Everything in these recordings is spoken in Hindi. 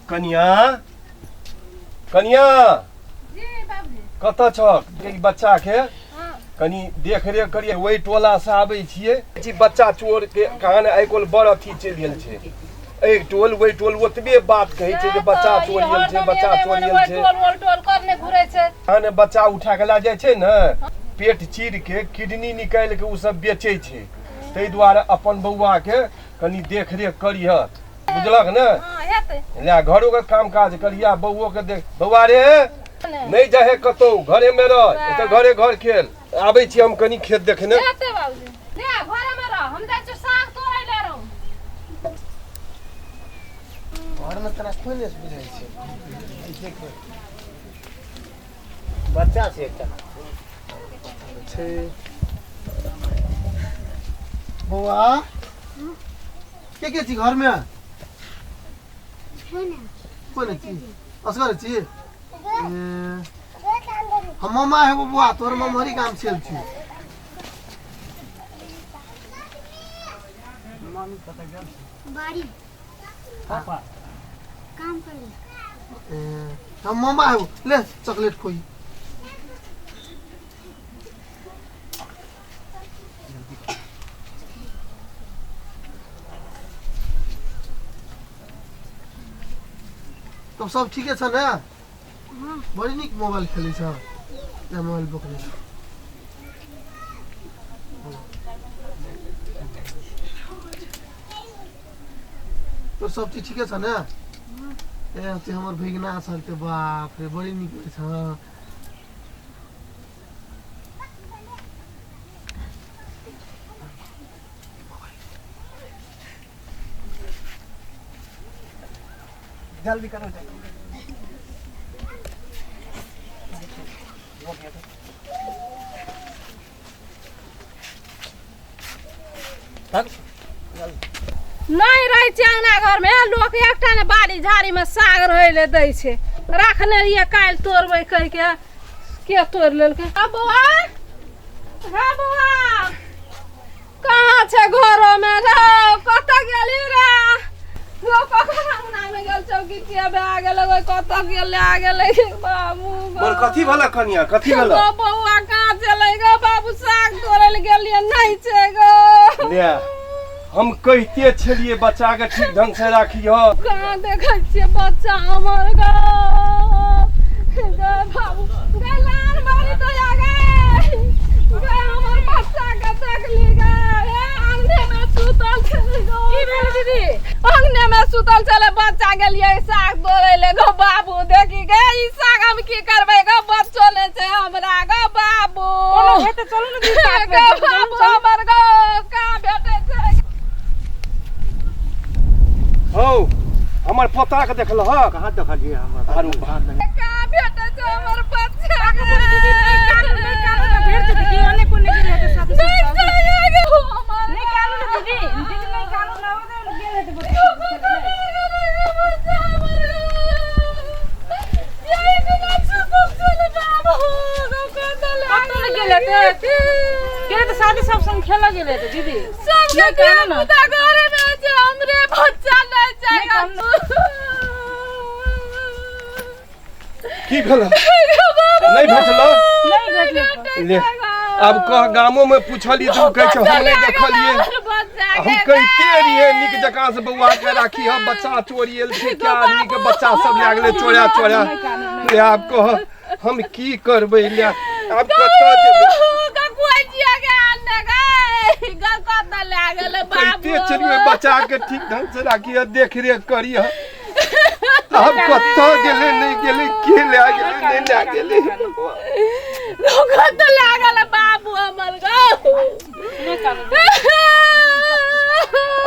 कनिया कनिया कत छ बच्चा के कनी देख रेख करिए वही टोला से आबै छियै बच्चा चोर के कहान आइ काल्हि बड़ अथी चलि गेल छै एक टोल वही टोल ओतबे बात कहै छै जे बच्चा चोरी गेल छै बच्चा चोरी गेल छै टोल करने घुरै छै कहान बच्चा उठा के ला जाइ छै ने पेट चीर के किडनी निकालि के उ सब बेचै छै तै दुआरे अपन बौआ के कनी देख रेख करिह बुझलक ने ले घरो के काम काज करिया बौओ के देख बौआ रे नहीं जाहे कतौ घरे में रह तो घरे घर खेल आबै छी हम कनी खेत देखने लेते बाबूजी ले घरे में रह हम जाइ छी साग तोड़ै ले रहू घर में तोरा कोई नहीं बुझाइ छै ऐसे के बच्चा से एकटा छै बौआ के छी घर में कोन छी असगर छी हम मामा है बुआ तोर ममहरी काम चल छी मामी पता गया बाड़ी पापा काम कर हम मामा है ले चॉकलेट खोई तो सब ठीक है छ ना हां बड़ी निक मोबाइल खेलै छ मोबाइल पकड़े तो सब चीज ठीक है छ ना ए ते हमर भैगना छल ते बाप रे बड़ी निक छ जल्दी करो नहीं रहे छै अंगना घर में लोग एकटा ने बाड़ी झाड़ी में साग रहे ले दै छै रखने रहिए काल तोड़बै कह के तोड़ लेलकै आ बौआ हां बौआ कहां छै घरो में रे कत गेली रे लोग अंगना में गेल चौकी के बे आ गेल कत गेल आ गेल बाबू बोल कथी भला कनिया कथी भला बौआ कहां चलै गो बाबू साग तोड़ै ले गेलिए नहीं छै गो ले हम कहते छलिए बच्चा के ठीक ढंग से राखियो कहां देखै छियै बच्चा हमर ग बाबू गलान बाड़ी तो आ गए हमर बच्चा के देखली ग अंगने में सुतल छलै गो की भेल दीदी अंगने में सुतल छलै बच्चा गेलिए साग तोड़ै ले गो बाबू देखी गे ई साग हम की करबै गो बच्चो ने छै हमरा गो बाबू कोनो हेते चलू ने दीदी साग बाबू हमर गो का भेटै छै हौ हमर पोता के देखल ह कहां देखलिए हमर आरू भात का भेटै छै हमर बच्चा के दीदी निकालू ना भेट छै कि ओने कोने गेल हेते साथ साथ निकालू ना दीदी दीदी निकालू ना ओने गेल हेते बच्चा ये बिना छुप चले बाबू कतौ ले गेल हेते के तो शादी सब संग खेला गेल हेते दीदी सब निकालू ना घरे में जे हमरे बच्चा ले जाएगा की भेल नहीं भेटलो नहीं भेटले ले अब कह गामो में पूछली तू कह छ हम नहीं देखलिए हम कहते रहिए निक जगह से बौआ के राखी हम बच्चा चोरियल छै क्या आदमी के बच्चा सब ले गेले चोरा चोरा ले आप कह हम की करबै ले आप कत जेबै कोई जिया के आने गए कत ले गेले बाबू कहते चलिए बच्चा के ठीक ढंग से राखी देख रेख करिए अब कत गेले नहीं गेले के ले गेले नहीं ले गेले कत ले गेले बाबू हमर गो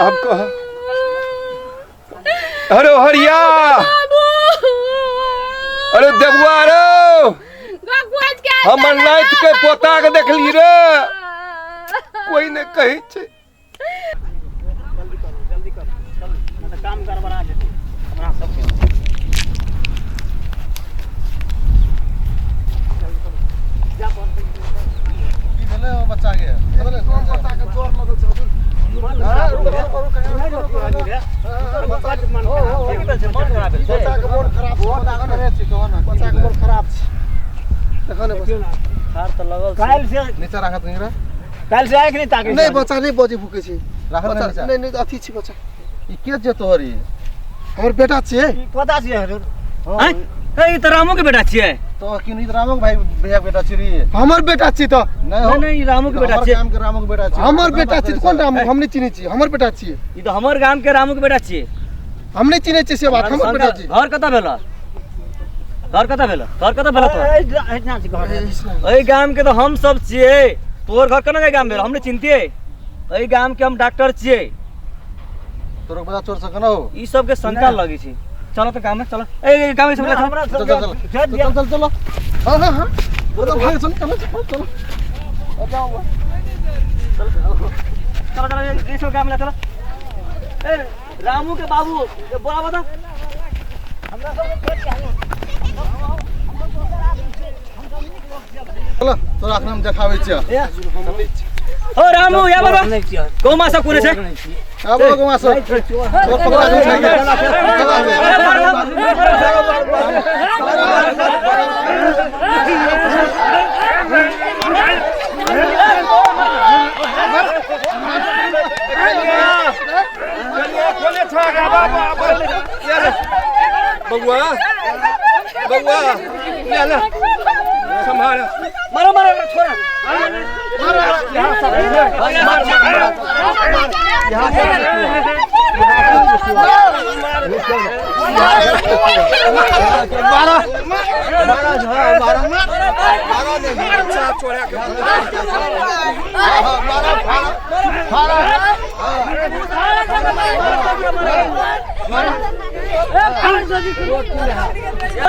अब कह अरे हरिया अरे देबुआ रो हमर नाइत के पोता के देखली रे कोई ने कही छै जल्दी करो मतलब काम गड़बड़ा जेतै हमरा सब के जा की भेले ओ बच्चा के बोले कोन बच्चा के चोर लगल छै हां रुको करो कहीं बच्चा मन भेल छै मन खराब भेल छै बच्चा के मन खराब छै बच्चा के मन खराब छै देखो ने खार त लगल छै काल से नीचे राखत नहीं रे काल से आए कि नहीं ताके नहीं बच्चा नहीं बजे भूखे छै राखत नहीं बच्चा नहीं नहीं अथी छै बच्चा ई के जे तोहरी हमर बेटा छै पता छै हैं ए त रामू के बेटा छियै तो कि नहीं रामू के भाई भैया के बेटा छी रे हमर बेटा छै तो नहीं नहीं रामू के बेटा हमर छियै गाम के रामू के बेटा छी हमर बेटा छै कोन राम हम नहीं चिन्है छी हमर बेटा छियै ई त हमर गाम के रामू के बेटा छियै हम नहीं चिन्है छी से बात हमर बेटा छी घर कतऽ भेल घर कतऽ भेल तो इतना से घर एहि गाम के तो हम सब छियै तोहर घर केना गाम भेल हमने चिन्हतियै एहि गाम के हम डॉक्टर छियै तोर बच्चा चोर सकनो ई सब के शंका लगी छै चलो तो गाम में चलो ए गाम में सब चलो हमरा चल सब चल चल चल हां हां हां वो तो भाग चल चलो चलो चलो ये सब गाम में चलो ए रामू के बाबू बोला बता चलो तोरा अखन हम देखाबै छियै ओ रामू या बाबा कोमा सब कोने छै अब गवा सब तो पकड़ा दे बबुआ बबुआ ले ले संभाल मारो मारो छोड़ा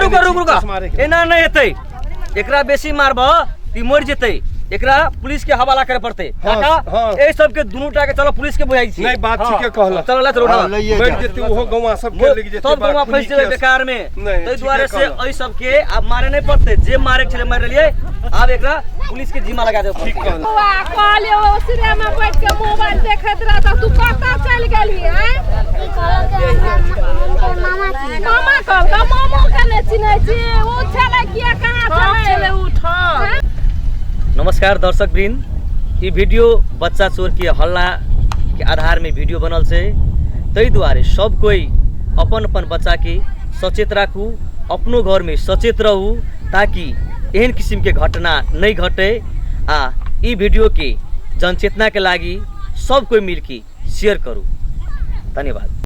रुको रुको रुको एना नहीं हेतै एकरा बेसी मारब ती मर जेतै एकरा पुलिस के हवाला करे पड़ते काका ए सब के दुनू टा के चलो पुलिस के बुझाई छी नहीं बात ठीक है कहला चलो ले चलो बैठ जेते ओहो गौवा सब के लग जेते सब गौवा फंस जेते बेकार में तै द्वारे से ए सब के अब मारे नहीं पड़ते जे मारे के छले मार लेलिए अब एकरा पुलिस के जिम्मा लगा दे ठीक कहला वाह कहले ओ सिरे में बैठ के मोबाइल देखैत रह त तू कतऽ चल गेली हैं मामा कहलका मामा कने चिन्है छी ओ छले किया कहां चले उठा नमस्कार दर्शक वृंद ये वीडियो बच्चा चोर के हल्ला के आधार में वीडियो बनल से तई द्वारे सब कोई अपन अपन बच्चा के सचेत राखू अपनो घर में सचेत रहू ताकि एहन किस्म के घटना नहीं घटे आ ई वीडियो के जनचेतना के लागी सब कोई मिलके शेयर करू धन्यवाद।